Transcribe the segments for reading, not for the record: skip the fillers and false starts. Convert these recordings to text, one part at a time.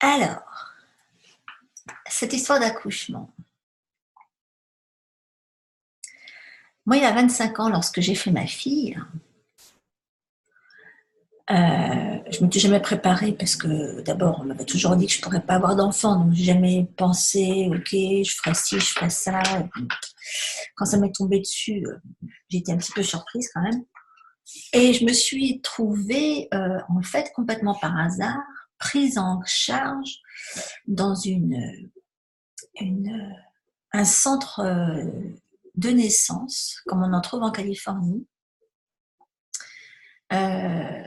Alors, cette histoire d'accouchement. Moi, il y a 25 ans, lorsque j'ai fait ma fille, je m'étais jamais préparée parce que d'abord, on m'avait toujours dit que je pourrais pas avoir d'enfant, donc j'ai jamais pensé: «OK, je ferai ci, je ferai ça». Quand ça m'est tombé dessus, j'ai été un petit peu surprise quand même et je me suis trouvée, en fait, complètement par hasard, prise en charge dans une, un centre, de naissance, comme on en trouve en Californie, heu,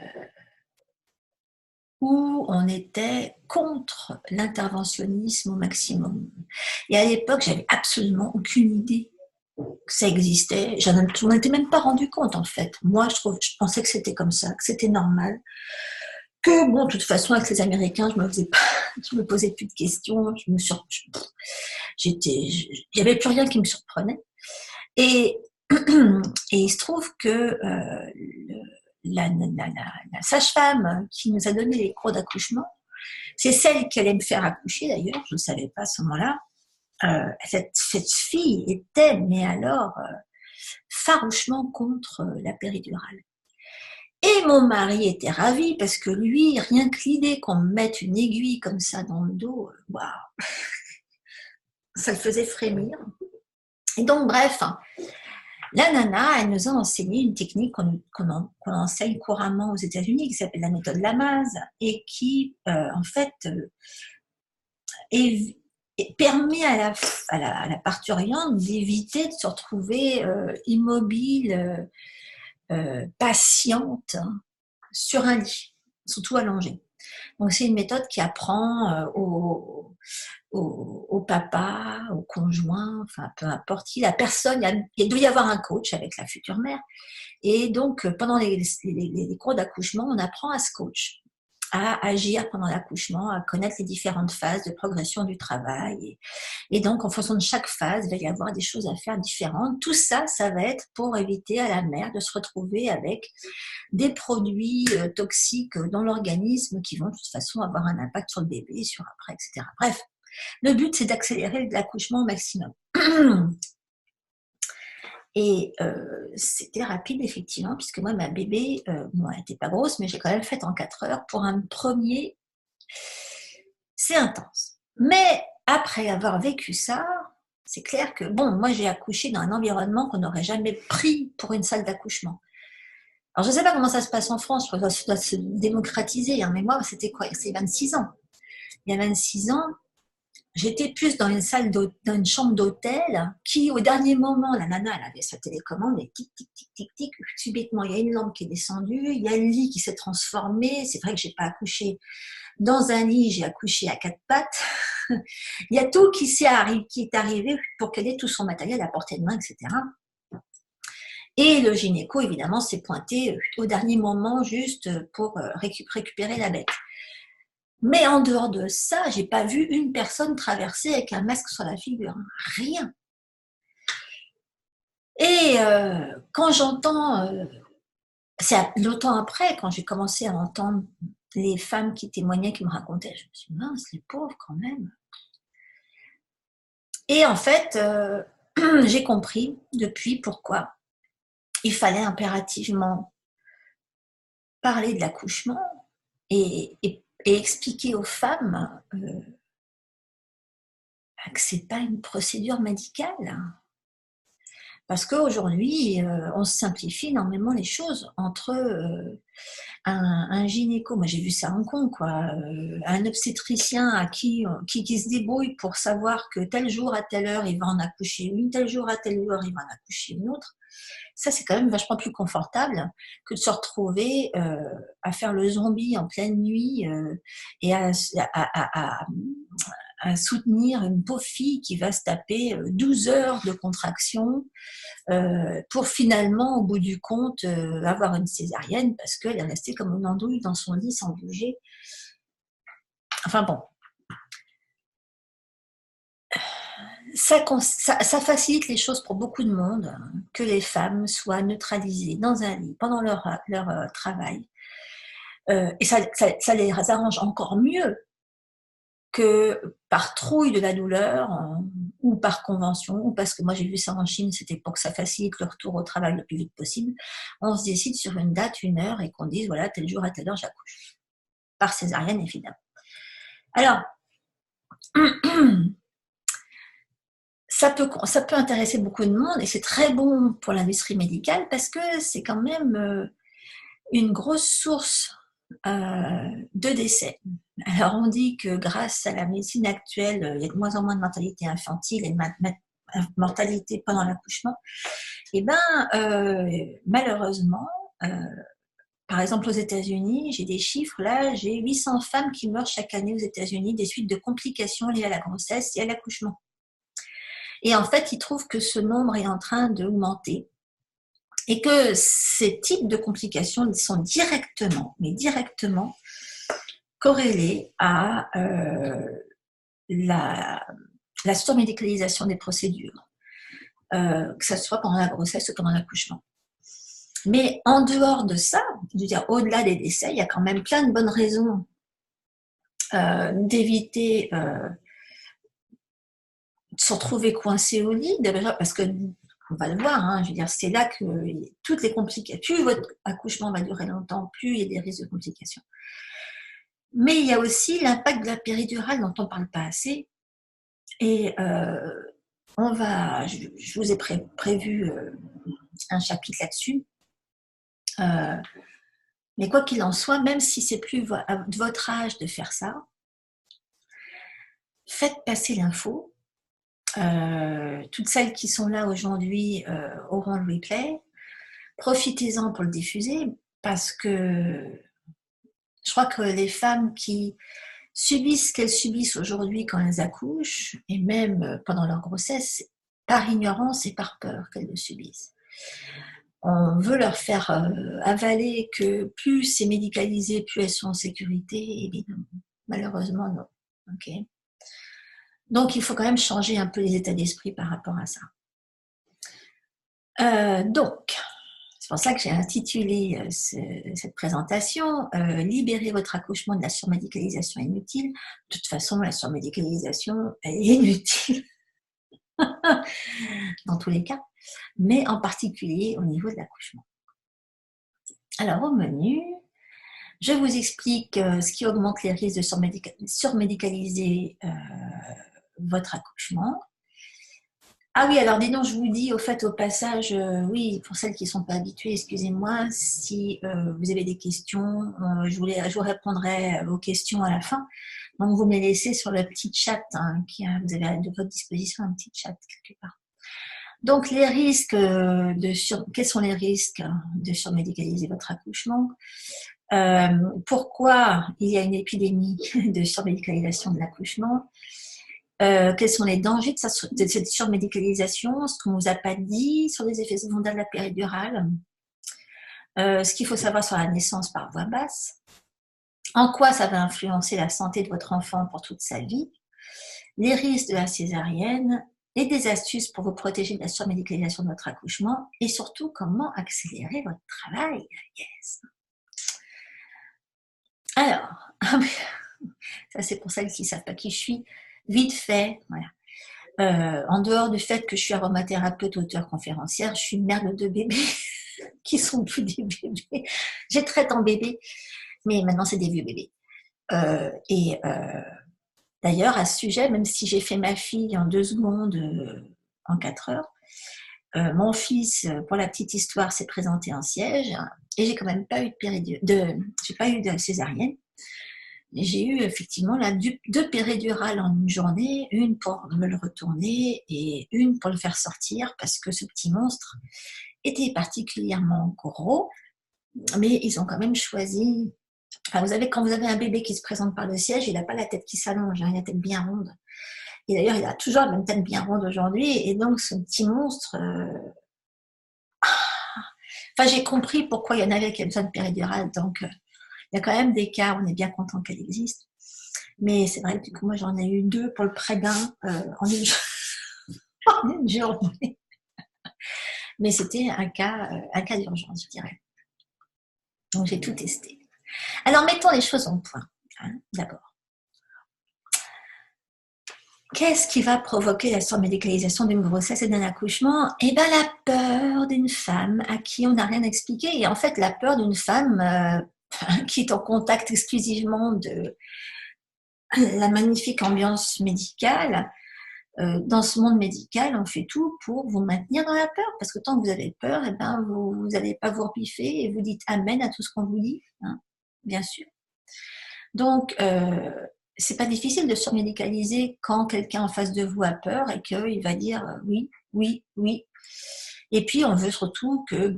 où on était contre l'interventionnisme au maximum. Et à l'époque, j'avais absolument aucune idée que ça existait. Je m'en étais même pas rendu compte en fait. Moi, je pensais que c'était comme ça, que c'était normal, que bon, de toute façon, avec les Américains, je me faisais pas, je me posais plus de questions, il y avait plus rien qui me surprenait. Et et il se trouve que la sage-femme qui nous a donné les cours d'accouchement, c'est celle qui allait me faire accoucher d'ailleurs, je ne savais pas à ce moment-là. Cette fille était, mais alors, farouchement contre la péridurale. Et mon mari était ravi parce que lui, rien que l'idée qu'on me mette une aiguille comme ça dans le dos, waouh, ça le faisait frémir. Et donc, bref, la nana, elle nous a enseigné une technique qu'on enseigne couramment aux États-Unis, qui s'appelle la méthode Lamaze, et qui, en fait, permet à la parturiente d'éviter de se retrouver immobile, patiente, hein, sur un lit, surtout allongée. Donc c'est une méthode qui apprend au papa, au conjoint, enfin peu importe qui, la personne, il doit y avoir un coach avec la future mère. Et donc pendant les cours d'accouchement, on apprend à ce coach, à agir pendant l'accouchement, à connaître les différentes phases de progression du travail. Et donc, en fonction de chaque phase, il va y avoir des choses à faire différentes. Tout ça, ça va être pour éviter à la mère de se retrouver avec des produits toxiques dans l'organisme qui vont de toute façon avoir un impact sur le bébé, sur après, etc. Bref, le but, c'est d'accélérer l'accouchement au maximum. Et c'était rapide, effectivement, puisque moi, ma bébé, bon, elle n'était pas grosse, mais j'ai quand même fait en 4 heures. Pour un premier, c'est intense. Mais après avoir vécu ça, c'est clair que, bon, moi, j'ai accouché dans un environnement qu'on n'aurait jamais pris pour une salle d'accouchement. Alors, je ne sais pas comment ça se passe en France, je crois que ça doit se démocratiser, hein, mais moi, c'était quoi? C'est 26 ans. Il y a 26 ans, j'étais plus dans dans une chambre d'hôtel qui, au dernier moment, la nana, elle avait sa télécommande et tic, tic, tic, tic, tic, subitement, il y a une lampe qui est descendue, il y a le lit qui s'est transformé. C'est vrai que j'ai pas accouché dans un lit, j'ai accouché à 4 pattes. Il y a tout qui est arrivé pour qu'elle ait tout son matériel à portée de main, etc. Et le gynéco, évidemment, s'est pointé au dernier moment juste pour récupérer la bête. Mais en dehors de ça, j'ai pas vu une personne traverser avec un masque sur la figure. Rien. Et quand j'entends, c'est longtemps après, quand j'ai commencé à entendre les femmes qui témoignaient, qui me racontaient, je me suis dit, mince, les pauvres quand même. Et en fait, j'ai compris depuis pourquoi il fallait impérativement parler de l'accouchement et expliquer aux femmes que c'est pas une procédure médicale. Parce qu'aujourd'hui, on simplifie énormément les choses entre un gynéco, moi j'ai vu ça à Hong Kong, quoi, un obstétricien qui se débrouille pour savoir que tel jour à telle heure il va en accoucher une, tel jour à telle heure il va en accoucher une autre. Ça, c'est quand même vachement plus confortable que de se retrouver à faire le zombie en pleine nuit et à soutenir une pauvre fille qui va se taper 12 heures de contraction pour finalement, au bout du compte, avoir une césarienne parce qu'elle est restée comme une andouille dans son lit sans bouger. Enfin bon, ça facilite les choses pour beaucoup de monde, que les femmes soient neutralisées dans un lit pendant leur travail. Et ça les arrange encore mieux que par trouille de la douleur, ou par convention, ou parce que moi j'ai vu ça en Chine, c'était pour que ça facilite le retour au travail le plus vite possible, on se décide sur une date, une heure, et qu'on dise voilà, tel jour à telle heure j'accouche. Par césarienne, évidemment. Alors, ça peut intéresser beaucoup de monde, et c'est très bon pour l'industrie médicale parce que c'est quand même une grosse source de décès. Alors on dit que grâce à la médecine actuelle, il y a de moins en moins de mortalité infantile et de mortalité pendant l'accouchement. Et malheureusement, par exemple aux États-Unis, j'ai des chiffres là, j'ai 800 femmes qui meurent chaque année aux États-Unis des suites de complications liées à la grossesse et à l'accouchement. Et en fait, ils trouvent que ce nombre est en train d'augmenter et que ces types de complications sont directement corrélés à la surmédicalisation des procédures, que ce soit pendant la grossesse ou pendant l'accouchement. Mais en dehors de ça, je veux dire, au-delà des décès, il y a quand même plein de bonnes raisons d'éviter de se retrouver coincé au lit, déjà parce que on va le voir, hein, je veux dire, c'est là que toutes les complications, plus votre accouchement va durer longtemps, plus il y a des risques de complications. Mais il y a aussi l'impact de la péridurale dont on ne parle pas assez. Et je vous ai prévu un chapitre là-dessus. Mais quoi qu'il en soit, même si c'est plus de votre âge de faire ça, faites passer l'info. Toutes celles qui sont là aujourd'hui auront le replay. Profitez-en pour le diffuser, parce que je crois que les femmes qui subissent ce qu'elles subissent aujourd'hui quand elles accouchent, et même pendant leur grossesse, par ignorance et par peur qu'elles le subissent. On veut leur faire avaler que plus c'est médicalisé, plus elles sont en sécurité, et bien malheureusement non. Okay. Donc il faut quand même changer un peu les états d'esprit par rapport à ça. Donc, c'est pour ça que j'ai intitulé cette présentation « Libérez votre accouchement de la surmédicalisation inutile ». De toute façon, la surmédicalisation est inutile dans tous les cas, mais en particulier au niveau de l'accouchement. Alors, au menu, je vous explique ce qui augmente les risques de surmédicaliser votre accouchement. Ah oui, alors dis donc, je vous dis au passage, oui, pour celles qui ne sont pas habituées, excusez-moi, si vous avez des questions, je vous répondrai aux questions à la fin. Donc, vous me les laissez sur le petit chat, hein, vous avez à votre disposition un petit chat quelque part. Donc, les risques quels sont les risques de surmédicaliser votre accouchement? Pourquoi il y a une épidémie de surmédicalisation de l'accouchement? Quels sont les dangers de cette surmédicalisation, ce qu'on ne vous a pas dit sur les effets secondaires de la péridurale, ce qu'il faut savoir sur la naissance par voie basse, en quoi ça va influencer la santé de votre enfant pour toute sa vie, les risques de la césarienne et des astuces pour vous protéger de la surmédicalisation de votre accouchement, et surtout comment accélérer votre travail. Yes. Alors, ça c'est pour celles qui ne savent pas qui je suis. Vite fait, voilà. En dehors du fait que je suis aromathérapeute, auteure, conférencière, je suis mère de 2 bébés qui sont plus des bébés. J'ai traite en bébé, mais maintenant c'est des vieux bébés. D'ailleurs, à ce sujet, même si j'ai fait ma fille en 2 secondes, en 4 heures, mon fils, pour la petite histoire, s'est présenté en siège, et j'ai quand même pas eu j'ai pas eu de césarienne. J'ai eu effectivement 2 péridurales en une journée, une pour me le retourner et une pour le faire sortir, parce que ce petit monstre était particulièrement gros, mais ils ont quand même choisi. Enfin, quand vous avez un bébé qui se présente par le siège, il n'a pas la tête qui s'allonge, hein, il a la tête bien ronde. Et d'ailleurs, il a toujours la même tête bien ronde aujourd'hui, et donc ce petit monstre. Enfin, j'ai compris pourquoi il y en avait qui avaient besoin de péridurale, donc il y a quand même des cas où on est bien content qu'elle existe. Mais c'est vrai que du coup, moi, j'en ai eu 2 pour le prégun en une journée. Mais c'était un cas d'urgence, je dirais. Donc, j'ai tout testé. Alors, mettons les choses en point, hein, d'abord. Qu'est-ce qui va provoquer la surmédicalisation d'une grossesse et d'un accouchement? Eh bien, la peur d'une femme à qui on n'a rien expliqué. Et en fait, la peur d'une femme qui est en contact exclusivement de la magnifique ambiance médicale. Dans ce monde médical, on fait tout pour vous maintenir dans la peur, parce que tant que vous avez peur, eh ben, vous n'allez pas vous repiffer et vous dites amen à tout ce qu'on vous dit, hein, bien sûr. Donc, c'est pas difficile de surmédicaliser quand quelqu'un en face de vous a peur et qu'il va dire oui, oui, oui. Et puis, on veut surtout que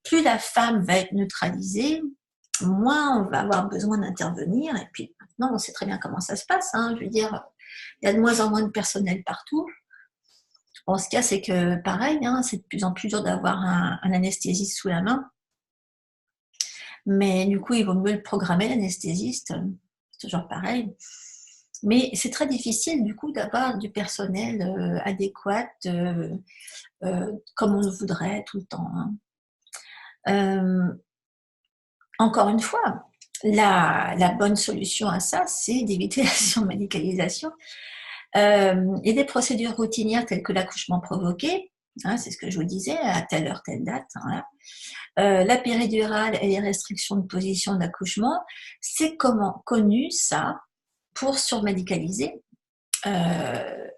plus la femme va être neutralisée, moins on va avoir besoin d'intervenir. Et puis, maintenant, on sait très bien comment ça se passe. Hein, je veux dire, il y a de moins en moins de personnel partout. Bon, ce qu'il y a, c'est que pareil, hein, c'est de plus en plus dur d'avoir un anesthésiste sous la main. Mais du coup, il vaut mieux le programmer, l'anesthésiste. C'est toujours pareil. Mais c'est très difficile, du coup, d'avoir du personnel adéquat comme on le voudrait tout le temps. Hein. Encore une fois, la bonne solution à ça, c'est d'éviter la surmédicalisation. Et des procédures routinières telles que l'accouchement provoqué, hein, c'est ce que je vous disais, à telle heure, telle date. Hein, la péridurale et les restrictions de position d'accouchement, c'est comment connu ça pour surmédicaliser.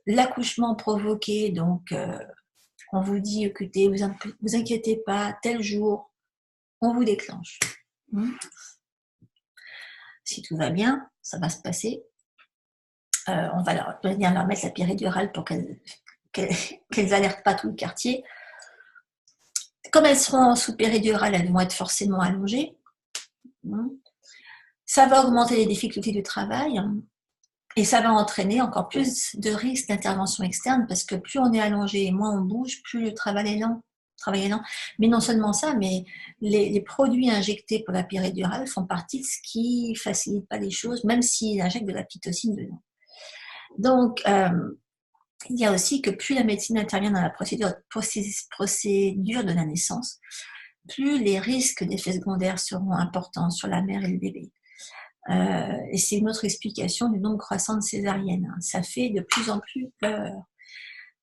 L'accouchement provoqué, donc on vous dit, écoutez, vous inquiétez pas, tel jour, on vous déclenche. Si tout va bien, ça va se passer. On va venir leur mettre la péridurale pour qu'elles alertent pas tout le quartier. Comme elles seront sous péridurale, elles vont être forcément allongées. Ça va augmenter les difficultés du travail et ça va entraîner encore plus de risques d'intervention externe parce que plus on est allongé et moins on bouge, plus le travail est lent. Mais non seulement ça, mais les produits injectés pour la péridurale font partie de ce qui facilite pas les choses, même s'ils injectent de la pitocine dedans. Donc, il y a aussi que plus la médecine intervient dans la procédure de la naissance, plus les risques d'effets secondaires seront importants sur la mère et le bébé. Et c'est une autre explication du nombre croissant de césariennes. Ça fait de plus en plus peur.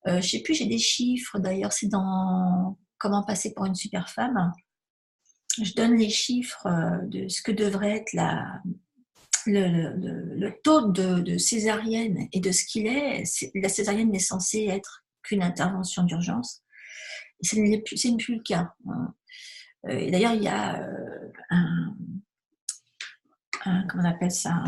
Je ne sais plus, j'ai des chiffres, d'ailleurs, c'est dans Comment passer pour une super femme. Je donne les chiffres de ce que devrait être le taux de césarienne et de ce qu'il est. La césarienne n'est censée être qu'une intervention d'urgence. Et ce n'est plus le cas. Et d'ailleurs, il y a comment on appelle ça,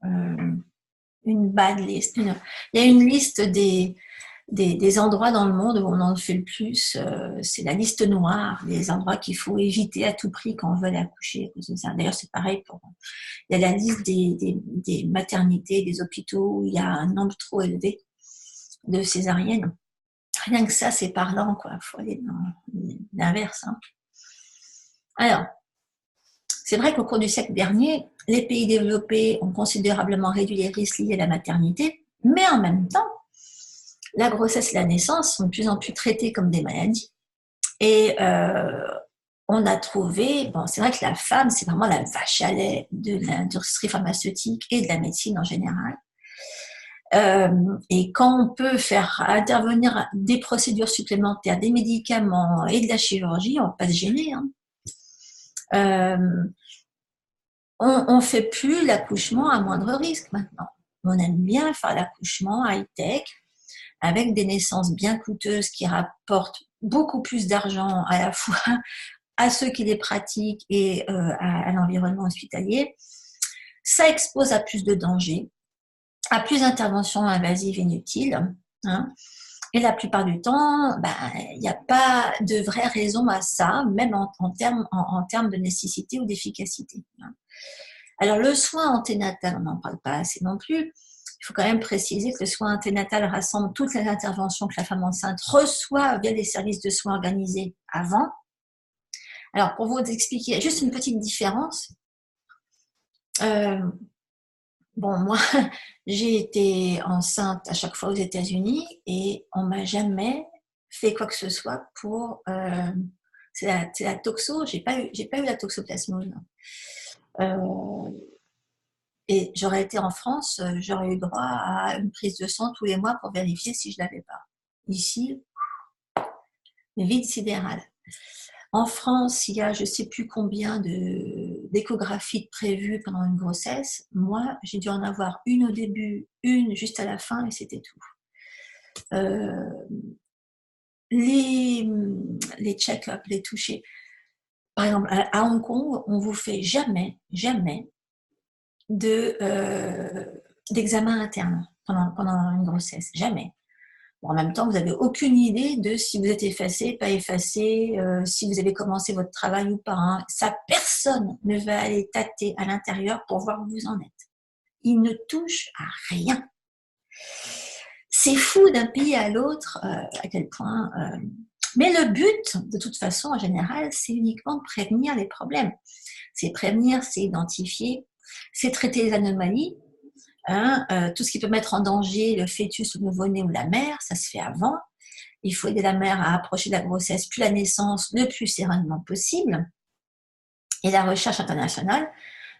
une bad list. Il y a une liste des endroits dans le monde où on en fait le plus. C'est la liste noire, des endroits qu'il faut éviter à tout prix quand on veut aller accoucher. D'ailleurs, c'est pareil il y a la liste des maternités, des hôpitaux où il y a un nombre trop élevé de césariennes. Rien que ça, c'est parlant, quoi. Il faut aller dans l'inverse. Hein. Alors, c'est vrai qu'au cours du siècle dernier, les pays développés ont considérablement réduit les risques liés à la maternité, mais en même temps, la grossesse et la naissance sont de plus en plus traitées comme des maladies. Et on a trouvé, c'est vrai que la femme, c'est vraiment la vache à lait de l'industrie pharmaceutique et de la médecine en général. Et quand on peut faire intervenir des procédures supplémentaires, des médicaments et de la chirurgie, on ne va pas se gêner. Hein. On ne fait plus l'accouchement à moindre risque maintenant. On aime bien faire l'accouchement high-tech avec des naissances bien coûteuses qui rapportent beaucoup plus d'argent à la fois à ceux qui les pratiquent et à l'environnement hospitalier. Ça expose à plus de dangers, à plus d'interventions invasives inutiles. Hein. Et la plupart du temps, il n'y a pas de vraie raison à ça, même en termes de nécessité ou d'efficacité. Hein. Alors, le soin anténatal, on n'en parle pas assez non plus. Il faut quand même préciser que le soin anténatal rassemble toutes les interventions que la femme enceinte reçoit via les services de soins organisés avant. Alors, pour vous expliquer, juste une petite différence. Moi, j'ai été enceinte à chaque fois aux États-Unis et on m'a jamais fait quoi que ce soit pour... c'est la toxo, j'ai pas eu la toxoplasmose. Et j'aurais été en France, j'aurais eu droit à une prise de sang tous les mois pour vérifier si je l'avais pas. Ici, vide sidéral. En France, il y a je ne sais plus combien d'échographies prévues pendant une grossesse. Moi, j'ai dû en avoir une au début, une juste à la fin, et c'était tout. Les check-ups, les touchés. Par exemple, à Hong Kong, on vous fait jamais d'examen interne pendant une grossesse. Jamais. Bon, en même temps, vous n'avez aucune idée de si vous êtes effacé, pas effacé, si vous avez commencé votre travail ou pas. Hein. Ça, personne ne va aller tâter à l'intérieur pour voir où vous en êtes. Il ne touche à rien. C'est fou d'un pays à l'autre à quel point... Mais le but, de toute façon, en général, c'est uniquement de prévenir les problèmes. C'est prévenir, c'est identifier, c'est traiter les anomalies. Hein, tout ce qui peut mettre en danger le fœtus, le nouveau-né ou la mère, ça se fait avant. Il faut aider la mère à approcher de la grossesse puis la naissance le plus sereinement possible. Et la recherche internationale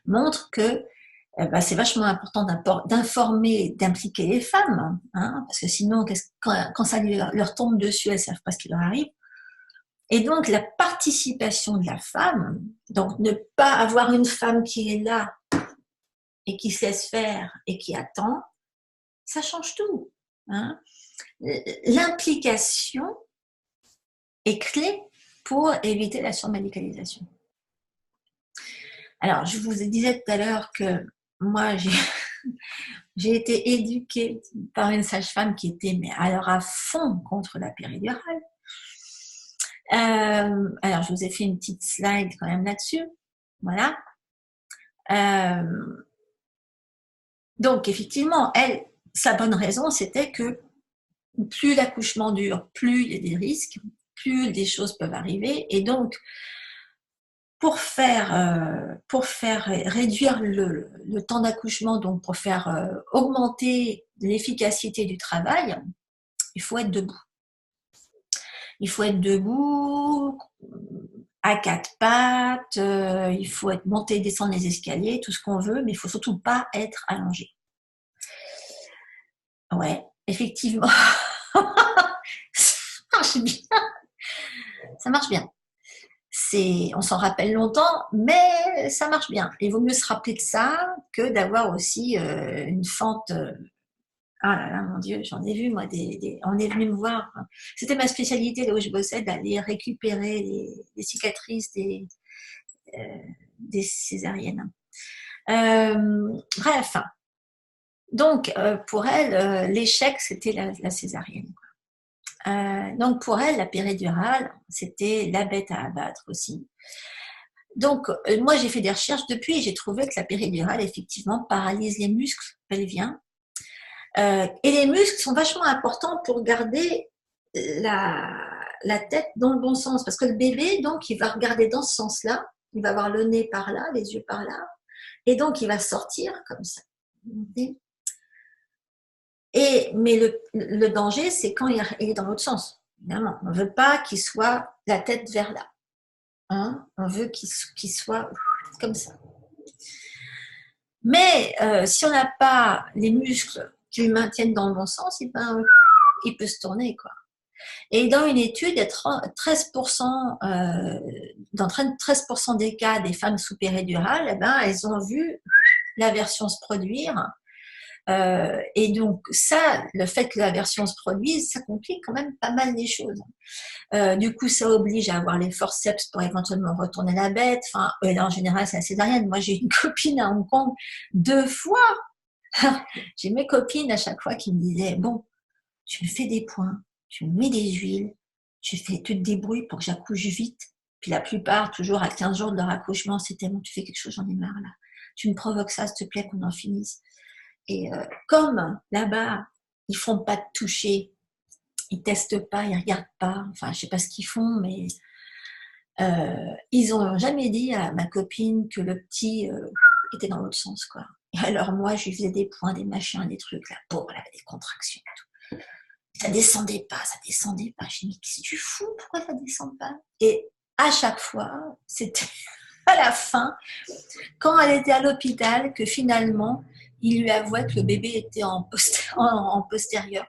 montre que c'est vachement important d'informer, d'impliquer les femmes, hein, parce que sinon, quand ça leur tombe dessus, elles ne savent pas ce qui leur arrive. Et donc, la participation de la femme, donc ne pas avoir une femme qui est là et qui se laisse faire et qui attend, ça change tout. Hein. L'implication est clé pour éviter la surmédicalisation. Alors, je vous disais tout à l'heure que moi, j'ai été éduquée par une sage-femme qui était alors à fond contre la péridurale. Alors, je vous ai fait une petite slide quand même là-dessus. Voilà. Donc, effectivement, sa bonne raison, c'était que plus l'accouchement dure, plus il y a des risques, plus des choses peuvent arriver. Et donc, pour faire réduire le temps d'accouchement, donc pour faire augmenter l'efficacité du travail, il faut être debout. Il faut être debout, à quatre pattes, il faut monter et descendre les escaliers, tout ce qu'on veut, mais il ne faut surtout pas être allongé. Ouais, effectivement. Ça marche bien. Ça marche bien. On s'en rappelle longtemps, mais ça marche bien. Il vaut mieux se rappeler de ça que d'avoir aussi une fente. Ah là là, mon Dieu, j'en ai vu, moi, on est venu me voir. C'était ma spécialité, là où je bossais, d'aller récupérer les cicatrices des césariennes. Bref. Donc, pour elle, l'échec, c'était la césarienne. Donc, pour elle, la péridurale, c'était la bête à abattre aussi. Donc, moi, j'ai fait des recherches depuis et j'ai trouvé que la péridurale, effectivement, paralyse les muscles pelviens. Et les muscles sont vachement importants pour garder la tête dans le bon sens. Parce que le bébé, donc, il va regarder dans ce sens-là. Il va avoir le nez par là, les yeux par là. Et donc, il va sortir comme ça. Mais le danger, c'est quand il est dans l'autre sens. Évidemment, on ne veut pas qu'il soit la tête vers là. Hein, on veut qu'il soit comme ça. Mais si on n'a pas les muscles qui le maintiennent dans le bon sens, il peut se tourner, quoi. Et dans une étude, 13%, dans 13% des cas des femmes sous péridurale, elles ont vu l'aversion se produire. Et donc ça, le fait que l'aversion se produise, ça complique quand même pas mal les choses. Du coup, ça oblige à avoir les forceps pour éventuellement retourner la bête. Enfin, là, en général, c'est la césarienne. Moi, j'ai une copine à Hong Kong 2 fois. J'ai mes copines à chaque fois qui me disaient, bon, tu me fais des points, tu me mets des huiles, tu te débrouilles pour que j'accouche vite. Puis la plupart, toujours à 15 jours de leur accouchement, c'était bon, tu fais quelque chose, j'en ai marre là. Tu me provoques ça, s'il te plaît, qu'on en finisse. Et comme là-bas, ils font pas de toucher, ils testent pas, ils regardent pas, enfin, je sais pas ce qu'ils font, mais ils ont jamais dit à ma copine que le petit était dans l'autre sens, quoi. Et alors moi, je lui faisais des points, des machins, des trucs, la pauvre, elle avait des contractions et tout. Ça descendait pas. Je me dis, mais qu'est-ce que tu fous? Pourquoi ça descend pas? Et à chaque fois, c'était à la fin, quand elle était à l'hôpital, que finalement, il lui avouait que le bébé était en postérieur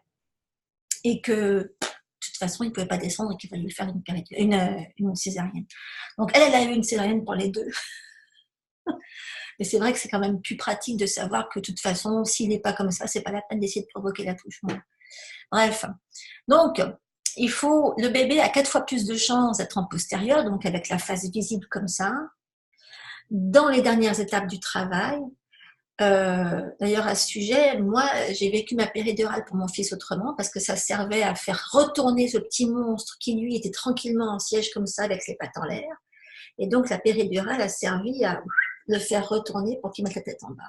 et que de toute façon, il ne pouvait pas descendre et qu'il fallait lui faire une césarienne. Donc, elle a eu une césarienne pour les deux. Mais c'est vrai que c'est quand même plus pratique de savoir que de toute façon, s'il n'est pas comme ça, c'est pas la peine d'essayer de provoquer l'accouchement. Bref. Donc, le bébé a 4 fois plus de chances d'être en postérieur, donc avec la face visible comme ça, dans les dernières étapes du travail. D'ailleurs, à ce sujet, moi, j'ai vécu ma péridurale pour mon fils autrement, parce que ça servait à faire retourner ce petit monstre qui, lui, était tranquillement en siège comme ça, avec ses pattes en l'air. Et donc, la péridurale a servi à le faire retourner pour qu'il mette la tête en bas.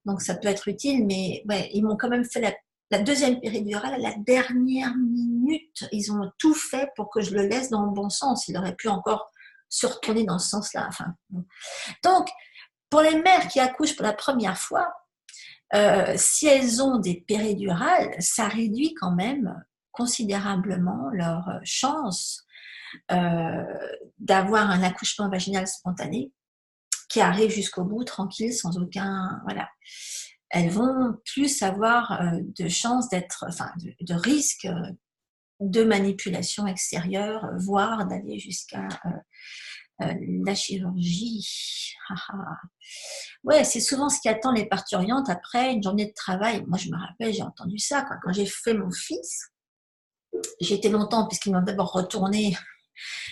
Donc, ça peut être utile, mais ouais, ils m'ont quand même fait la deuxième péridurale à la dernière minute. Ils ont tout fait pour que je le laisse dans le bon sens. Il aurait pu encore se retourner dans ce sens-là. Enfin, bon. Donc, pour les mères qui accouchent pour la première fois, si elles ont des péridurales, ça réduit quand même considérablement leur chance d'avoir un accouchement vaginal spontané qui arrive jusqu'au bout tranquille, sans aucun... Voilà. Elles vont plus avoir de chances d'être... Enfin, de risque de manipulation extérieure, voire d'aller jusqu'à la chirurgie. Ouais, c'est souvent ce qui attend les parturientes après une journée de travail. Moi, je me rappelle, j'ai entendu ça quand j'ai fait mon fils. J'ai été longtemps, puisqu'ils m'ont d'abord retourné.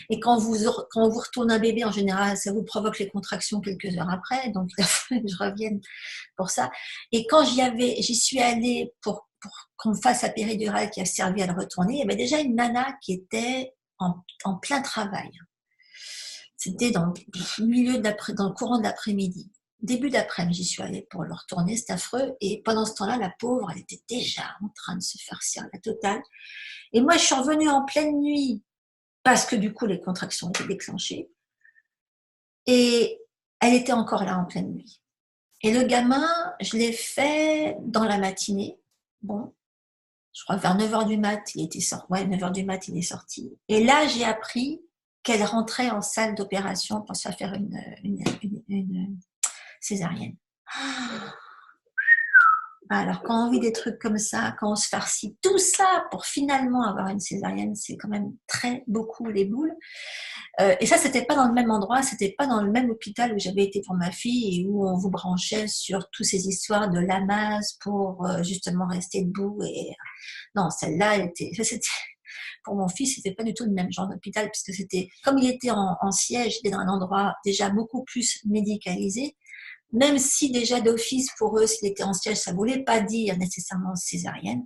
Et quand vous retournez un bébé, en général, ça vous provoque les contractions quelques heures après. Donc, il a fallu que je revienne pour ça. Et quand j'y suis allée pour qu'on me fasse la péridurale qui a servi à le retourner, il y avait déjà une nana qui était en plein travail. C'était dans le courant de l'après-midi. Début d'après-midi, j'y suis allée pour le retourner, c'est affreux. Et pendant ce temps-là, la pauvre, elle était déjà en train de se faire cirer la totale. Et moi, je suis revenue en pleine nuit parce que du coup, les contractions étaient déclenchées. Et elle était encore là en pleine nuit. Et le gamin, je l'ai fait dans la matinée. Bon, je crois que vers 9h du mat, il était sorti. Ouais, 9h du mat, il est sorti. Et là, j'ai appris qu'elle rentrait en salle d'opération pour se faire une césarienne. Alors, quand on vit des trucs comme ça, quand on se farcit tout ça pour finalement avoir une césarienne, c'est quand même très beaucoup les boules. Et ça, c'était pas dans le même endroit, c'était pas dans le même hôpital où j'avais été pour ma fille et où on vous branchait sur toutes ces histoires de lamas pour justement rester debout. Et non, celle-là, c'était pour mon fils, c'était pas du tout le même genre d'hôpital, puisque c'était, comme il était en siège, il était dans un endroit déjà beaucoup plus médicalisé, même si déjà d'office, pour eux, s'il était en siège, ça voulait pas dire nécessairement césarienne.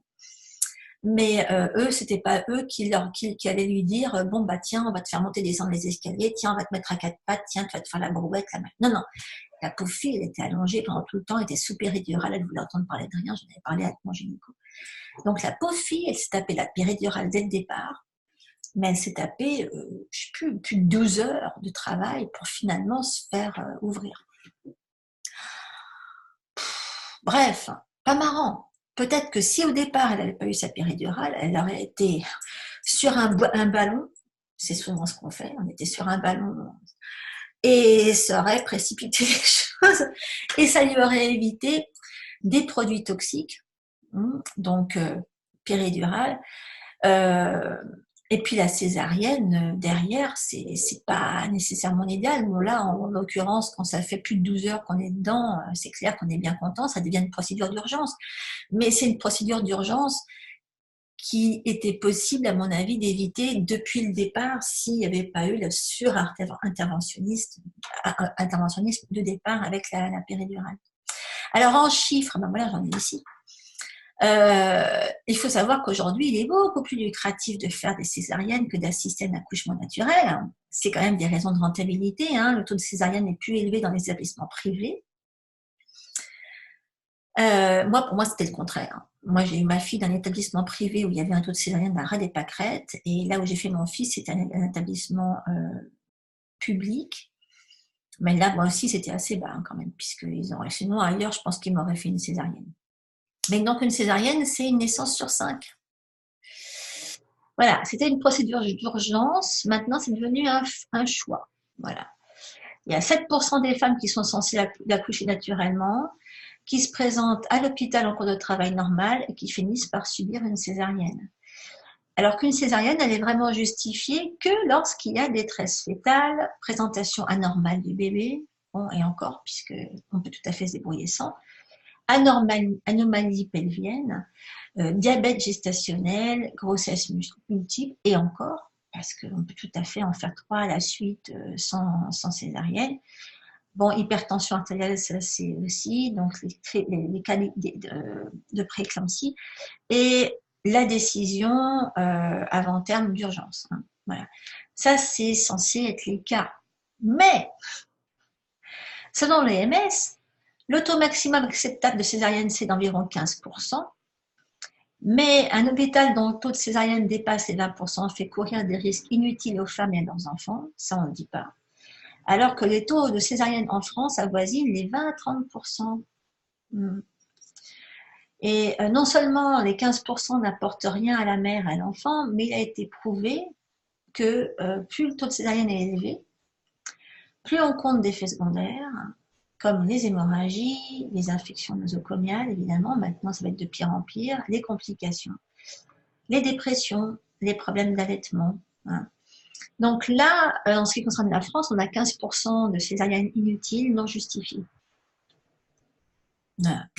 Mais eux, c'était pas eux qui allaient lui dire bon bah tiens, on va te faire monter descendre les escaliers, tiens, on va te mettre à 4 pattes, tiens, tu vas te faire la brouette, la main. Non, non. La pauvre fille, elle était allongée pendant tout le temps, elle était sous péridurale, elle voulait entendre parler de rien, j'en avais parlé avec mon gynéco. Donc la pauvre fille, elle s'est tapée la péridurale dès le départ, mais elle s'est tapée, je sais plus de 12 heures de travail pour finalement se faire ouvrir. Bref, pas marrant. Peut-être que si au départ elle n'avait pas eu sa péridurale, elle aurait été sur un ballon, c'est souvent ce qu'on fait, on était sur un ballon, et ça aurait précipité les choses, et ça lui aurait évité des produits toxiques, donc péridurale, et puis la césarienne derrière, c'est pas nécessairement idéal. Bon, là, en l'occurrence, quand ça fait plus de 12 heures qu'on est dedans, c'est clair qu'on est bien content, ça devient une procédure d'urgence. Mais c'est une procédure d'urgence qui était possible, à mon avis, d'éviter depuis le départ s'il n'y avait pas eu le sur-interventionnisme de départ avec la péridurale. Alors en chiffres, ben voilà, j'en ai ici. Il faut savoir qu'aujourd'hui, il est beaucoup plus lucratif de faire des césariennes que d'assister à un accouchement naturel. C'est quand même des raisons de rentabilité. Le taux de césarienne est plus élevé dans les établissements privés. Pour moi, c'était le contraire. Moi, j'ai eu ma fille dans un établissement privé où il y avait un taux de césarienne à ras des pâquerettes. Et là où j'ai fait mon fils, c'était un établissement public. Mais là, moi aussi, c'était assez bas quand même, sinon ailleurs, je pense qu'ils m'auraient fait une césarienne. Mais donc, une césarienne, c'est une naissance sur 5. Voilà, c'était une procédure d'urgence. Maintenant, c'est devenu un choix. Voilà. Il y a 7% des femmes qui sont censées accoucher naturellement, qui se présentent à l'hôpital en cours de travail normal et qui finissent par subir une césarienne. Alors qu'une césarienne, elle est vraiment justifiée que lorsqu'il y a détresse fétale, présentation anormale du bébé, bon, et encore, puisqu'on peut tout à fait se débrouiller sans, anomalie pelvienne, diabète gestationnel, grossesse multiple, et encore, parce qu'on peut tout à fait en faire 3 à la suite sans césarienne. Bon, hypertension artérielle, ça c'est aussi, donc les cas de prééclampsie, et la décision avant terme d'urgence. Hein, voilà. Ça, c'est censé être les cas. Mais, selon l'OMS, le taux maximum acceptable de césarienne, c'est d'environ 15%. Mais un hôpital dont le taux de césarienne dépasse les 20% fait courir des risques inutiles aux femmes et à leurs enfants. Ça, on ne le dit pas. Alors que les taux de césarienne en France avoisinent les 20 à 30%. Et non seulement les 15% n'apportent rien à la mère et à l'enfant, mais il a été prouvé que plus le taux de césarienne est élevé, plus on compte d'effets secondaires, comme les hémorragies, les infections nosocomiales, évidemment, maintenant ça va être de pire en pire, les complications, les dépressions, les problèmes d'allaitement. Hein. Donc là, en ce qui concerne la France, on a 15% de césariennes inutiles non justifiées.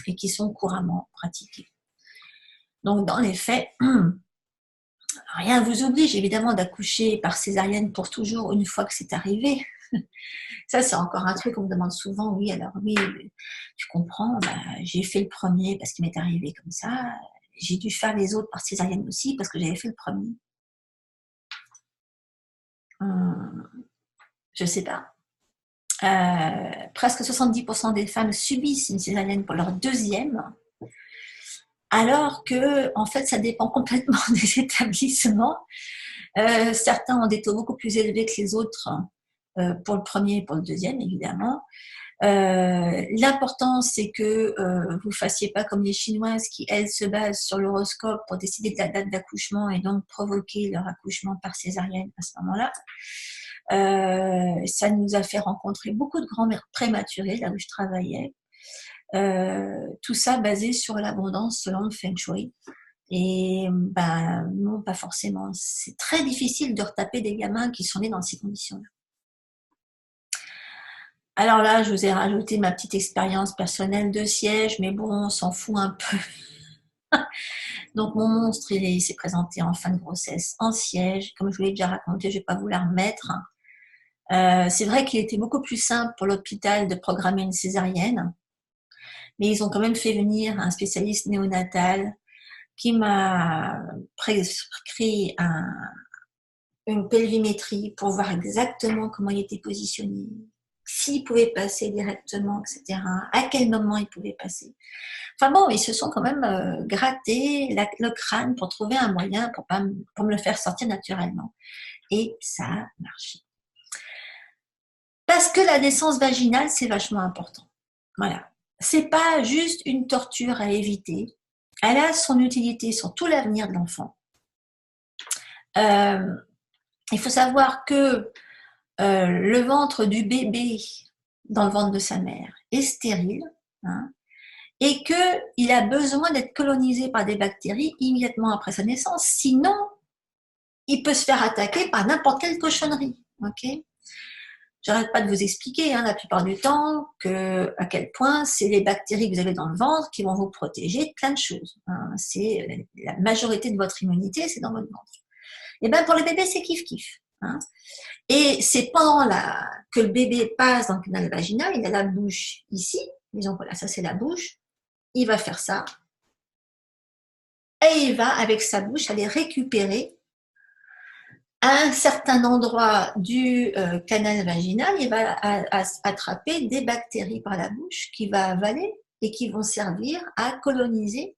Et qui sont couramment pratiquées. Donc, dans les faits, rien ne vous oblige évidemment d'accoucher par césarienne pour toujours une fois que c'est arrivé. Ça, c'est encore un truc qu'on me demande souvent. Oui, alors oui, tu comprends, bah, j'ai fait le premier parce qu'il m'est arrivé comme ça. J'ai dû faire les autres par césarienne aussi parce que j'avais fait le premier. Je ne sais pas. Presque 70% des femmes subissent une césarienne pour leur deuxième, alors que en fait ça dépend complètement des établissements. Certains ont des taux beaucoup plus élevés que les autres pour le premier et pour le deuxième, évidemment. L'important, c'est que vous ne fassiez pas comme les Chinoises qui, elles, se basent sur l'horoscope pour décider de la date d'accouchement et donc provoquer leur accouchement par césarienne à ce moment-là. Ça nous a fait rencontrer beaucoup de grands-mères prématurées là où je travaillais. Tout ça basé sur l'abondance selon le Feng Shui. Et ben non, pas forcément. C'est très difficile de retaper des gamins qui sont nés dans ces conditions-là. Alors là, je vous ai rajouté ma petite expérience personnelle de siège, mais bon, on s'en fout un peu. Donc mon monstre, il s'est présenté en fin de grossesse en siège. Comme je vous l'ai déjà raconté, je ne vais pas vous la remettre. C'est vrai qu'il était beaucoup plus simple pour l'hôpital de programmer une césarienne, mais ils ont quand même fait venir un spécialiste néonatal qui m'a prescrit une pelvimétrie pour voir exactement comment il était positionné, s'il pouvait passer directement, etc., à quel moment il pouvait passer. Enfin bon, ils se sont quand même grattés le crâne pour trouver un moyen pour me le faire sortir naturellement. Et ça a marché. Parce que la naissance vaginale, c'est vachement important. Voilà. C'est pas juste une torture à éviter. Elle a son utilité sur tout l'avenir de l'enfant. Il faut savoir que le ventre du bébé dans le ventre de sa mère est stérile, hein, et qu'il a besoin d'être colonisé par des bactéries immédiatement après sa naissance, sinon il peut se faire attaquer par n'importe quelle cochonnerie. Okay, j'arrête pas de vous expliquer la plupart du temps à quel point c'est les bactéries que vous avez dans le ventre qui vont vous protéger de plein de choses. Hein. C'est la majorité de votre immunité, c'est dans votre ventre. Et bien pour le bébé, c'est kiff-kiff. Hein. Et c'est pendant que le bébé passe dans le canal vaginal, il a la bouche ici, disons voilà, ça c'est la bouche, il va faire ça, et il va avec sa bouche aller récupérer à un certain endroit du canal vaginal, il va attraper des bactéries par la bouche qu'il va avaler et qui vont servir à coloniser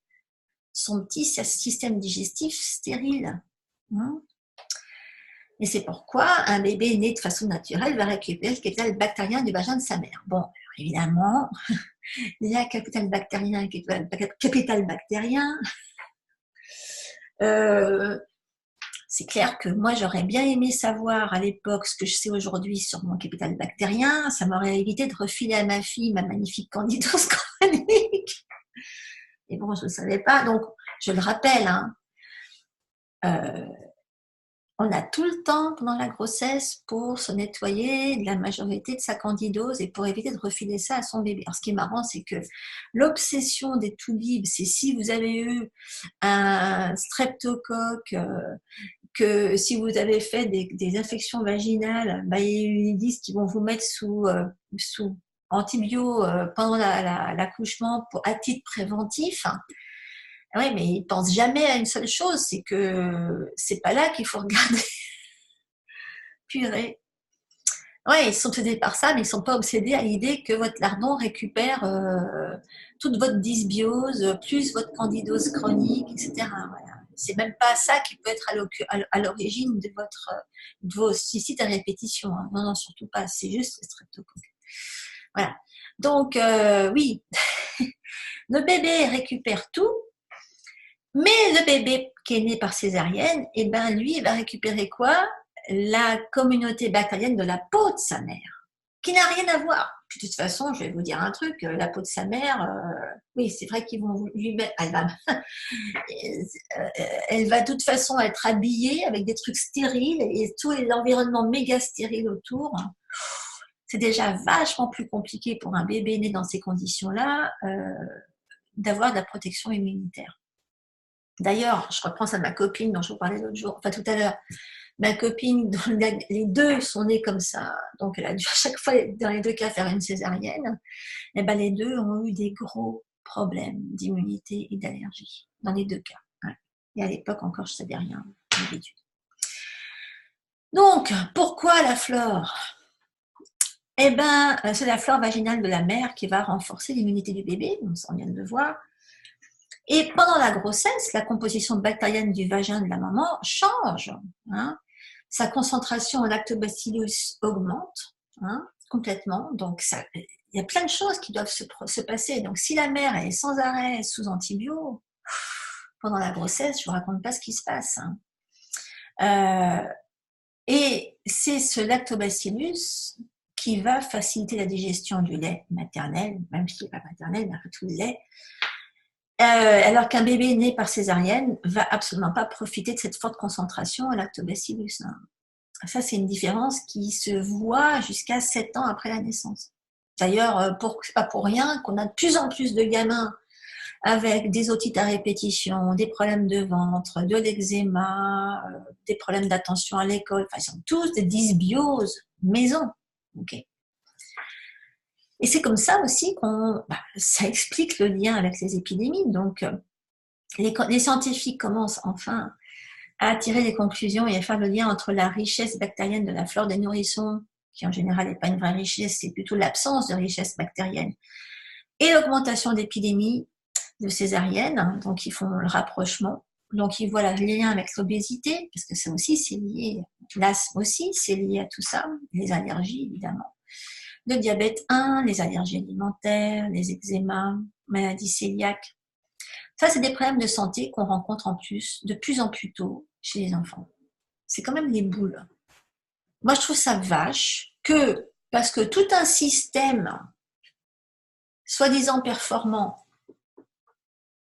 son petit système digestif stérile. Hein. Et c'est pourquoi un bébé né de façon naturelle va récupérer le capital bactérien du vagin de sa mère. Bon, alors évidemment, il y a capital bactérien et capital bactérien. C'est clair que moi, j'aurais bien aimé savoir à l'époque ce que je sais aujourd'hui sur mon capital bactérien. Ça m'aurait évité de refiler à ma fille ma magnifique candidose chronique. Et bon, je ne savais pas. Donc, je le rappelle, hein, on a tout le temps pendant la grossesse pour se nettoyer de la majorité de sa candidose et pour éviter de refiler ça à son bébé. Alors, ce qui est marrant, c'est que l'obsession des Toubib, c'est si vous avez eu un streptocoque, que si vous avez fait des infections vaginales, bah, ils disent qu'ils vont vous mettre sous antibio pendant l'accouchement à titre préventif. Oui, mais ils pensent jamais à une seule chose, c'est que c'est pas là qu'il faut regarder. Purée. Ouais, ils sont obsédés par ça, mais ils sont pas obsédés à l'idée que votre lardon récupère toute votre dysbiose, plus votre candidose chronique, etc. Voilà. C'est même pas ça qui peut être à l'origine de vos cystites à répétition. Hein. Non, non, surtout pas. C'est juste le streptocoque. Voilà. Donc, oui, le bébé récupère tout, mais le bébé qui est né par césarienne, eh ben, lui, il va récupérer quoi? La communauté bactérienne de la peau de sa mère, qui n'a rien à voir. Puis, de toute façon, je vais vous dire un truc, la peau de sa mère, oui, c'est vrai qu'ils vont lui mettre, elle va de toute façon être habillée avec des trucs stériles et tout l'environnement méga stérile autour. C'est déjà vachement plus compliqué pour un bébé né dans ces conditions-là d'avoir de la protection immunitaire. D'ailleurs, je reprends ça de ma copine dont je vous parlais l'autre jour, enfin tout à l'heure. Ma copine, les deux sont nés comme ça, donc elle a dû à chaque fois, dans les deux cas, faire une césarienne. Et ben les deux ont eu des gros problèmes d'immunité et d'allergie, dans les deux cas. Ouais. Et à l'époque encore, je ne savais rien d'habitude. Donc, pourquoi la flore? Eh ben, c'est la flore vaginale de la mère qui va renforcer l'immunité du bébé, on vient de le voir. Et pendant la grossesse, la composition bactérienne du vagin de la maman change. Hein. Sa concentration en lactobacillus augmente complètement. Donc, il y a plein de choses qui doivent se passer. Donc, si la mère est sans arrêt sous antibio, pendant la grossesse, je ne vous raconte pas ce qui se passe. Et c'est ce lactobacillus qui va faciliter la digestion du lait maternel, même s'il n'est pas maternel, mais tout le lait. Alors qu'un bébé né par césarienne va absolument pas profiter de cette forte concentration en lactobacillus. Ça, c'est une différence qui se voit jusqu'à 7 ans après la naissance. D'ailleurs, c'est pas pour rien qu'on a de plus en plus de gamins avec des otites à répétition, des problèmes de ventre, de l'eczéma, des problèmes d'attention à l'école. Enfin, ils sont tous des dysbioses maison. Okay. Et c'est comme ça aussi ça explique le lien avec les épidémies. Donc, les scientifiques commencent enfin à tirer des conclusions et à faire le lien entre la richesse bactérienne de la flore des nourrissons, qui en général n'est pas une vraie richesse, c'est plutôt l'absence de richesse bactérienne, et l'augmentation d'épidémies de césariennes. Donc, ils font le rapprochement. Donc, ils voient le lien avec l'obésité, parce que ça aussi, c'est lié, l'asthme aussi, c'est lié à tout ça, les allergies, évidemment. Le diabète 1, les allergies alimentaires, les eczémas, maladies cœliaques. Ça, c'est des problèmes de santé qu'on rencontre de plus en plus tôt chez les enfants. C'est quand même les boules. Moi, je trouve ça vache parce que tout un système soi-disant performant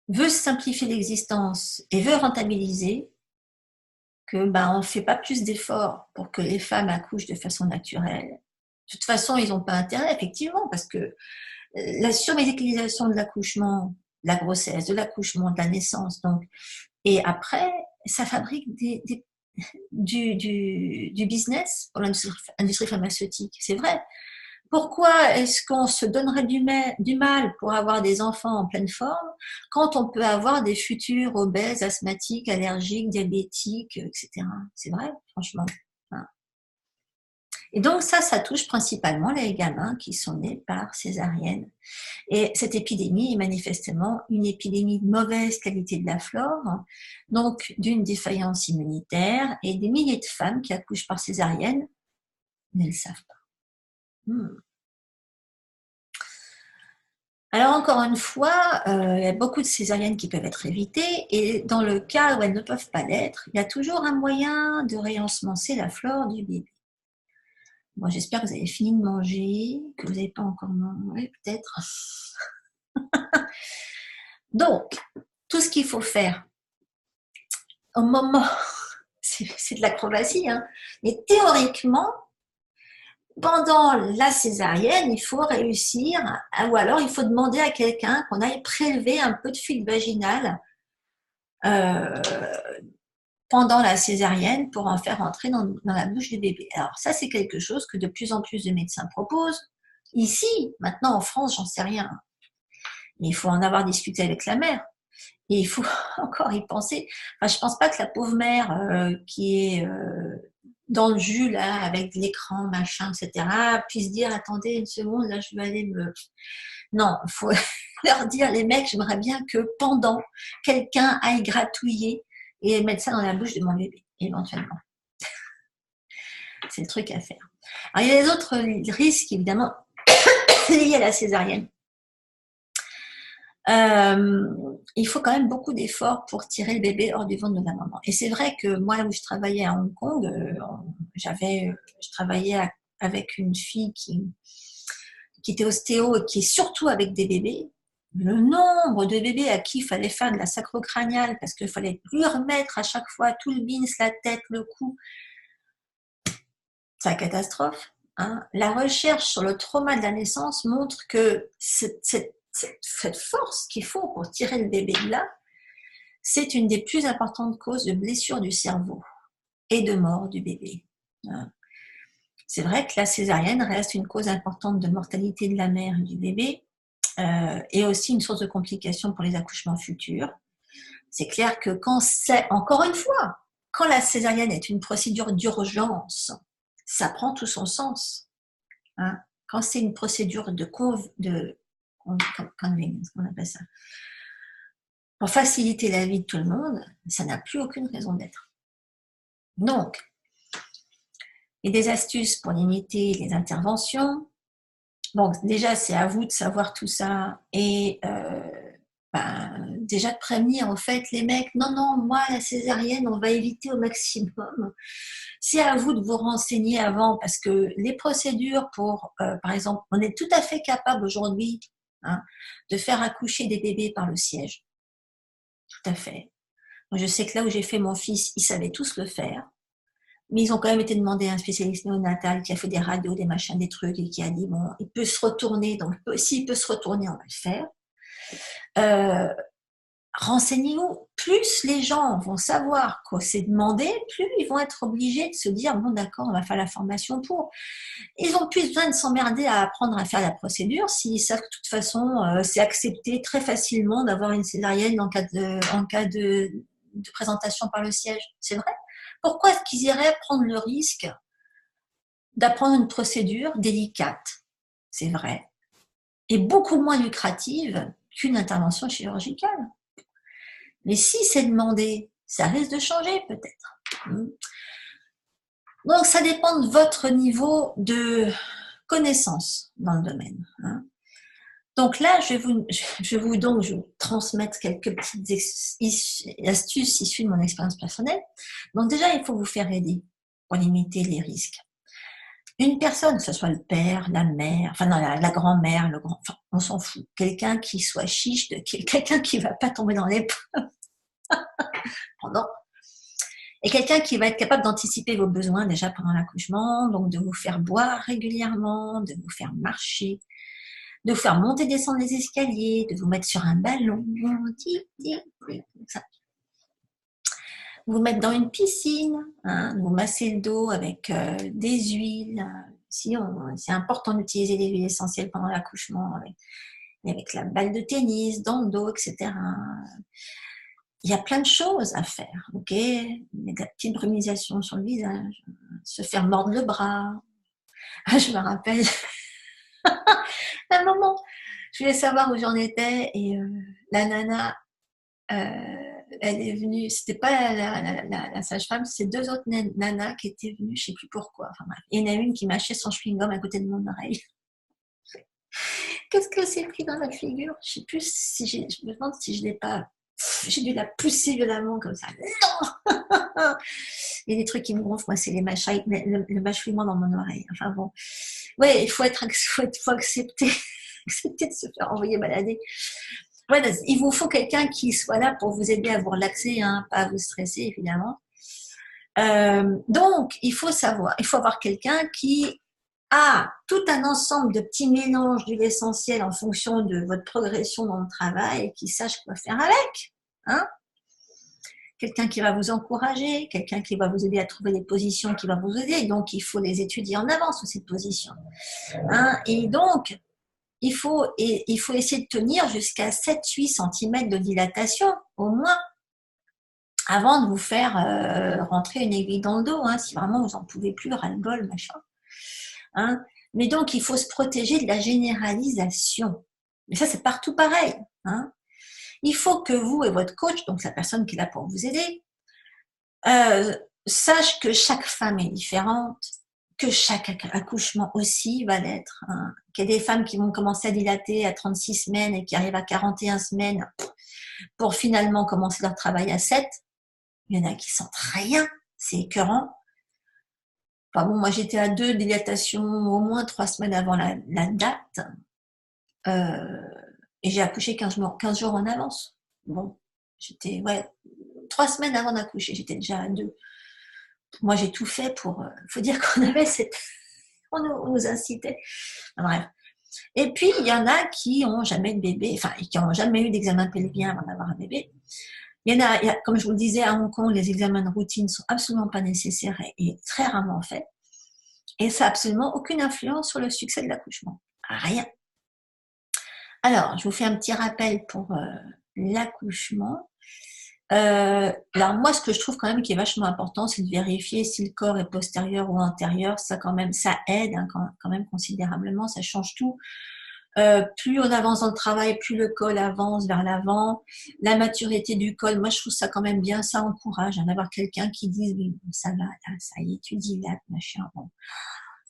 veut simplifier l'existence et veut rentabiliser, que on ne fait pas plus d'efforts pour que les femmes accouchent de façon naturelle. De toute façon, ils n'ont pas intérêt, effectivement, parce que la surmédicalisation de l'accouchement, de la grossesse, de l'accouchement, de la naissance, donc, et après, ça fabrique du business pour l'industrie pharmaceutique. C'est vrai. Pourquoi est-ce qu'on se donnerait du mal pour avoir des enfants en pleine forme quand on peut avoir des futurs obèses, asthmatiques, allergiques, diabétiques, etc. C'est vrai, franchement. Et donc ça touche principalement les gamins qui sont nés par césarienne. Et cette épidémie est manifestement une épidémie de mauvaise qualité de la flore, donc d'une défaillance immunitaire, et des milliers de femmes qui accouchent par césarienne ne le savent pas. Alors encore une fois, il y a beaucoup de césariennes qui peuvent être évitées et dans le cas où elles ne peuvent pas l'être, il y a toujours un moyen de réensemencer la flore du bébé. Bon, j'espère que vous avez fini de manger, que vous n'avez pas encore mangé peut-être. Donc, tout ce qu'il faut faire au moment, c'est de l'acrobatie, hein, mais théoriquement, pendant la césarienne, il faut réussir, ou alors il faut demander à quelqu'un qu'on aille prélever un peu de fluide vaginal euh, pendant la césarienne pour en faire entrer dans la bouche du bébé. Alors ça, c'est quelque chose que de plus en plus de médecins proposent. Ici, maintenant en France, j'en sais rien. Mais il faut en avoir discuté avec la mère. Et il faut encore y penser. Enfin, je pense pas que la pauvre mère qui est dans le jus, là, avec l'écran, machin, etc., puisse dire, attendez une seconde, là, je vais aller me... Non, il faut leur dire, les mecs, j'aimerais bien que pendant, quelqu'un aille gratouiller et mettre ça dans la bouche de mon bébé, éventuellement. C'est le truc à faire. Alors, il y a les autres risques, évidemment, liés à la césarienne. Il faut quand même beaucoup d'efforts pour tirer le bébé hors du ventre de la maman. Et c'est vrai que moi, où je travaillais à Hong Kong, je travaillais avec une fille qui était ostéo et qui est surtout avec des bébés. Le nombre de bébés à qui il fallait faire de la sacro-crâniale parce qu'il fallait lui remettre à chaque fois tout le bins, la tête, le cou, c'est la catastrophe. Hein. La recherche sur le trauma de la naissance montre que cette force qu'il faut pour tirer le bébé de là, c'est une des plus importantes causes de blessure du cerveau et de mort du bébé. C'est vrai que la césarienne reste une cause importante de mortalité de la mère et du bébé et aussi une source de complications pour les accouchements futurs. C'est clair que encore une fois, quand la césarienne est une procédure d'urgence, ça prend tout son sens. Hein. Quand c'est une procédure de convenience, on appelle ça, pour faciliter la vie de tout le monde, ça n'a plus aucune raison d'être. Donc, il y a des astuces pour limiter les interventions. Bon, déjà, c'est à vous de savoir tout ça et déjà de prévenir en fait les mecs, non, moi, la césarienne, on va éviter au maximum. C'est à vous de vous renseigner avant parce que les procédures pour, par exemple, on est tout à fait capable aujourd'hui de faire accoucher des bébés par le siège. Tout à fait. Donc, je sais que là où j'ai fait mon fils, ils savaient tous le faire. Mais ils ont quand même été demandés à un spécialiste néonatal qui a fait des radios, des machins, des trucs et qui a dit, bon, il peut se retourner, donc s'il peut se retourner, on va le faire. Renseignez-vous, plus les gens vont savoir quoi c'est demandé, plus ils vont être obligés de se dire, bon d'accord, on va faire la formation pour. Ils ont plus besoin de s'emmerder à apprendre à faire la procédure s'ils savent que de toute façon, c'est accepté très facilement d'avoir une césarienne en cas de présentation par le siège. C'est vrai. Pourquoi est-ce qu'ils iraient prendre le risque d'apprendre une procédure délicate, c'est vrai, et beaucoup moins lucrative qu'une intervention chirurgicale. Mais si c'est demandé, ça risque de changer peut-être. Donc ça dépend de votre niveau de connaissance dans le domaine. Donc là, je vais vous transmettre quelques petites astuces issues de mon expérience personnelle. Donc déjà, il faut vous faire aider pour limiter les risques. Une personne, que ce soit le père, la mère, enfin non, la grand-mère, enfin, on s'en fout. Quelqu'un qui soit chiche, quelqu'un qui va pas tomber dans les pommes pendant, et quelqu'un qui va être capable d'anticiper vos besoins déjà pendant l'accouchement, donc de vous faire boire régulièrement, de vous faire marcher, de vous faire monter, descendre les escaliers, de vous mettre sur un ballon, ça. Vous mettre dans une piscine, vous masser le dos avec des huiles. C'est important d'utiliser des huiles essentielles pendant l'accouchement, avec la balle de tennis, dans le dos, etc. Il y a plein de choses à faire, ok? Il y a de la petite brumisation sur le visage, se faire mordre le bras. Je me rappelle, à un moment, je voulais savoir où j'en étais et la nana, elle est venue, c'était pas la sage-femme, c'est deux autres nanas qui étaient venues, je sais plus pourquoi. Enfin bref, il y en a une qui mâchait son chewing-gum à côté de mon oreille. Qu'est-ce que c'est pris dans la figure? Je sais plus si je me demande si je l'ai pas. J'ai dû la pousser violemment comme ça. Non. Il y a des trucs qui me gonflent, moi, c'est le mâchouillement dans mon oreille. Enfin bon. Ouais, faut accepter, accepter de se faire envoyer balader. Voilà, il vous faut quelqu'un qui soit là pour vous aider à vous relaxer, hein, pas à vous stresser, évidemment. Donc, il faut avoir quelqu'un qui a tout un ensemble de petits mélanges d'huile essentielle en fonction de votre progression dans le travail et qui sache quoi faire avec. Hein, quelqu'un qui va vous encourager, quelqu'un qui va vous aider à trouver des positions qui va vous aider. Donc, il faut les étudier en avance, ces positions. Hein, et donc, il faut essayer de tenir jusqu'à 7-8 cm de dilatation, au moins, avant de vous faire rentrer une aiguille dans le dos, hein, si vraiment vous n'en pouvez plus, ras-le-bol, machin. Hein. Mais donc, il faut se protéger de la généralisation. Mais ça, c'est partout pareil. Hein. Il faut que vous et votre coach, donc la personne qui est là pour vous aider, sache que chaque femme est différente, que chaque accouchement aussi va l'être. Hein. Qu'il y a des femmes qui vont commencer à dilater à 36 semaines et qui arrivent à 41 semaines pour finalement commencer leur travail à 7. Il y en a qui sentent rien, c'est écœurant. Enfin bon, moi j'étais à 2 dilatations au moins 3 semaines avant la date. Et j'ai accouché 15 jours en avance. Bon, j'étais, 3 semaines avant d'accoucher, j'étais déjà à 2. Moi j'ai tout fait pour... faut dire qu'on avait cette... on nous incitait. Enfin, bref. Et puis, il y en a qui n'ont jamais de bébé, enfin, qui n'ont jamais eu d'examen pelvien avant d'avoir un bébé. Il y a, comme je vous le disais, à Hong Kong, les examens de routine sont absolument pas nécessaires et très rarement faits. Et ça n'a absolument aucune influence sur le succès de l'accouchement. Rien. Alors, je vous fais un petit rappel pour l'accouchement. Alors moi, ce que je trouve quand même qui est vachement important, c'est de vérifier si le corps est postérieur ou antérieur. Ça quand même, ça aide hein, quand même considérablement, ça change tout. Plus on avance dans le travail, plus le col avance vers l'avant. La maturité du col, moi je trouve ça quand même bien, ça encourage hein, d'avoir quelqu'un qui dise oui, ça va, là, ça y est, tu dilates, machin. Bon.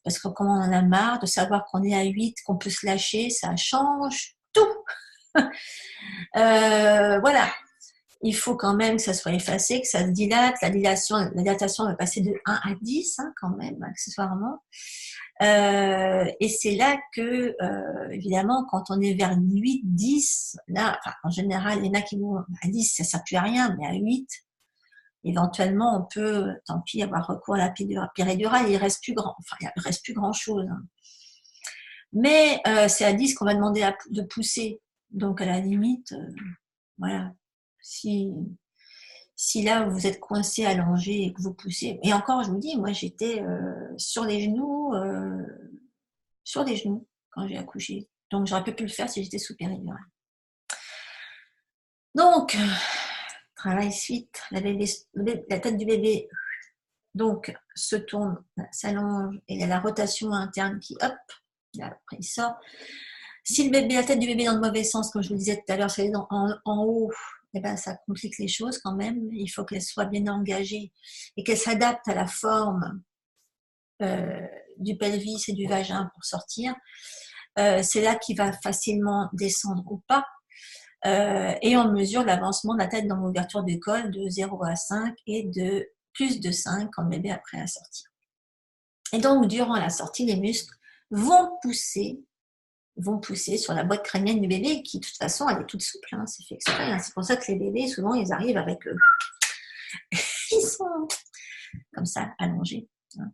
Parce que comme on en a marre de savoir qu'on est à 8, qu'on peut se lâcher, ça change tout. Voilà. Il faut quand même que ça soit effacé, que ça se dilate. La dilatation va passer de 1 à 10 hein, quand même, accessoirement. Et c'est là que, évidemment, quand on est vers 8, 10, là, enfin, en général, il y en a qui vont à 10, ça ne sert plus à rien, mais à 8, éventuellement, on peut, tant pis, avoir recours à la péridurale, il reste plus grand chose. Hein. Mais c'est à 10 qu'on va demander de pousser. Donc, à la limite, voilà. Si là vous êtes coincé, allongé et que vous poussez, et encore je vous dis, moi j'étais sur les genoux quand j'ai accouché. Donc j'aurais pu le faire si j'étais sous péridurale. Donc, travail suite, la tête du bébé donc se tourne, s'allonge, et il y a la rotation interne qui, hop, là, après il sort. Si la tête du bébé est dans le mauvais sens, comme je vous le disais tout à l'heure, c'est en haut, eh ben, ça complique les choses quand même. Il faut qu'elle soit bien engagée et qu'elle s'adapte à la forme du pelvis et du vagin pour sortir. C'est là qu'il va facilement descendre ou pas. Et on mesure l'avancement de la tête dans l'ouverture du col de 0 à 5 et de plus de 5 quand le bébé est prêt à sortir. Et donc, durant la sortie, les muscles vont pousser sur la boîte crânienne du bébé qui, de toute façon, elle est toute souple. Hein, c'est fait exprès. Hein. C'est pour ça que les bébés, souvent, ils arrivent avec... ils sont comme ça, allongés. Hein.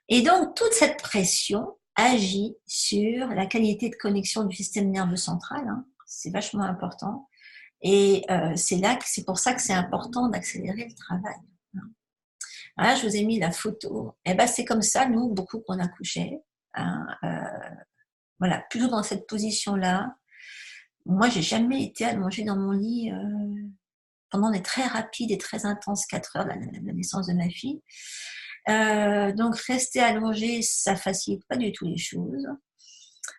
Et donc, toute cette pression agit sur la qualité de connexion du système nerveux central. Hein. C'est vachement important. Et c'est pour ça que c'est important d'accélérer le travail. Hein. Voilà, je vous ai mis la photo. Et ben, c'est comme ça, nous, beaucoup qu'on accouchait. Hein, voilà, plutôt dans cette position-là. Moi, j'ai jamais été allongée dans mon lit pendant des très rapides et très intenses 4 heures de la naissance de ma fille. Donc, rester allongée, ça facilite pas du tout les choses.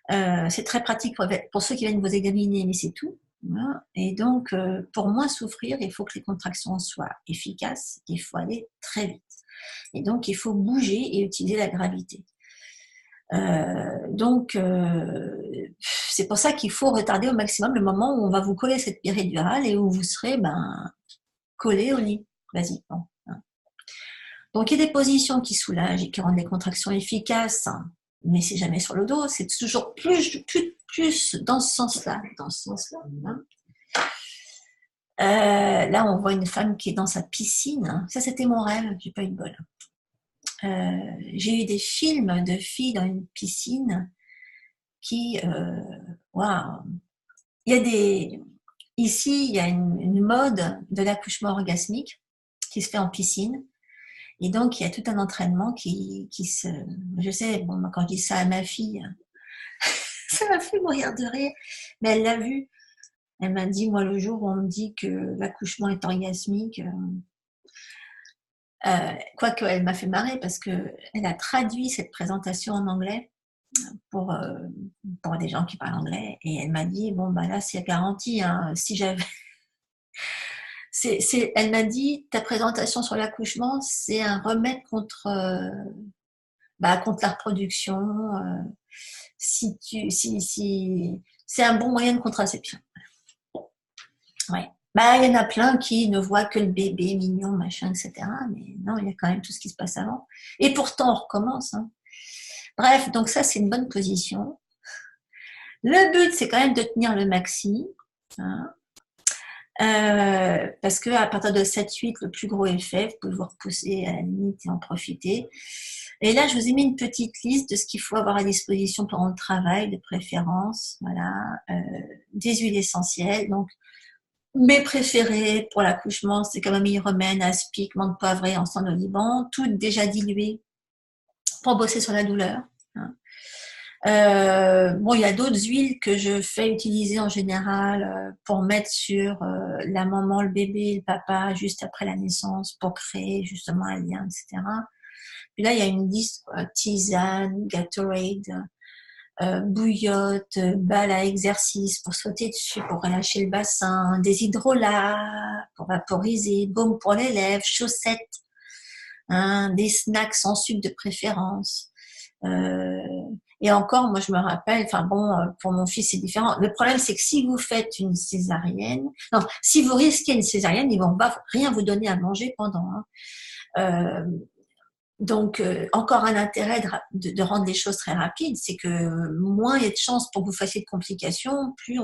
C'est très pratique pour ceux qui viennent vous examiner, mais c'est tout. Voilà. Et donc, pour moins souffrir, il faut que les contractions soient efficaces, il faut aller très vite. Et donc, il faut bouger et utiliser la gravité. C'est pour ça qu'il faut retarder au maximum le moment où on va vous coller cette péridurale et où vous serez collé au lit, basiquement. Donc, il y a des positions qui soulagent et qui rendent les contractions efficaces, hein, mais c'est jamais sur le dos, c'est toujours plus dans ce sens-là. Hein. Là, on voit une femme qui est dans sa piscine. Ça, c'était mon rêve, j'ai pas eu de bol. J'ai eu des films de filles dans une piscine qui, waouh, ici, il y a une mode de l'accouchement orgasmique qui se fait en piscine. Et donc, il y a tout un entraînement je sais, bon, quand je dis ça à ma fille, ça m'a fait mourir de rire, mais elle l'a vu. Elle m'a dit, moi, le jour où on me dit que l'accouchement est orgasmique, quoique elle m'a fait marrer parce qu'elle a traduit cette présentation en anglais pour des gens qui parlent anglais, et elle m'a dit, bon, bah là, c'est garanti, hein, si j'avais... Elle m'a dit, ta présentation sur l'accouchement, c'est un remède contre la reproduction. C'est un bon moyen de contraception. Ouais. Bah, il y en a plein qui ne voient que le bébé mignon, machin, etc. Mais non, il y a quand même tout ce qui se passe avant. Et pourtant, on recommence. Hein. Bref, donc ça, c'est une bonne position. Le but, c'est quand même de tenir le maxi. Hein. Parce que à partir de 7-8, le plus gros est fait. Vous pouvez vous repousser à la limite et en profiter. Et là, je vous ai mis une petite liste de ce qu'il faut avoir à disposition pendant le travail, de préférence. Voilà, des huiles essentielles. Donc, mes préférés pour l'accouchement, c'est camomille romaine, aspic, menthe poivrée, encens d'oliban, toutes déjà diluées pour bosser sur la douleur. Hein. Bon, il y a d'autres huiles que je fais utiliser en général pour mettre sur la maman, le bébé, le papa, juste après la naissance, pour créer justement un lien, etc. Puis là, il y a une liste, tisane, Gatorade, bouillotte, balle à exercice pour sauter dessus, pour relâcher le bassin, des hydrolats pour vaporiser, baume pour les lèvres, chaussettes, hein, des snacks sans sucre de préférence. Et encore, moi je me rappelle, enfin bon, pour mon fils c'est différent. Le problème c'est que si vous faites une césarienne, non, si vous risquez une césarienne, ils vont pas rien vous donner à manger pendant. Hein. Donc, encore un intérêt de rendre les choses très rapides, c'est que moins il y a de chances pour que vous fassiez de complications, plus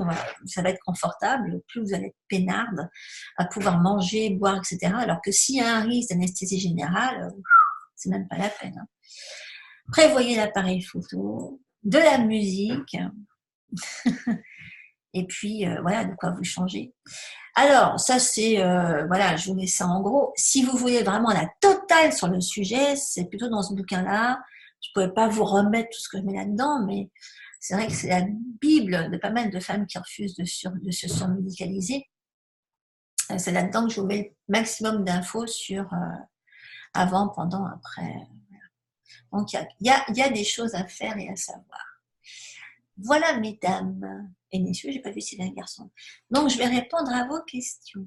ça va être confortable, plus vous allez être peinarde à pouvoir manger, boire, etc. Alors que s'il y a un risque d'anesthésie générale, c'est même pas la peine. Hein. Prévoyez l'appareil photo, de la musique, et puis voilà de quoi vous changer. Alors, ça c'est, voilà, je vous mets ça en gros. Si vous voulez vraiment la totale sur le sujet, c'est plutôt dans ce bouquin-là. Je ne pouvais pas vous remettre tout ce que je mets là-dedans, mais c'est vrai que c'est la Bible de pas mal de femmes qui refusent de se surmédicaliser. C'est là-dedans que je vous mets le maximum d'infos sur avant, pendant, après. Donc, il y a des choses à faire et à savoir. Voilà, mesdames et messieurs, j'ai pas vu si c'est un garçon. Donc, je vais répondre à vos questions.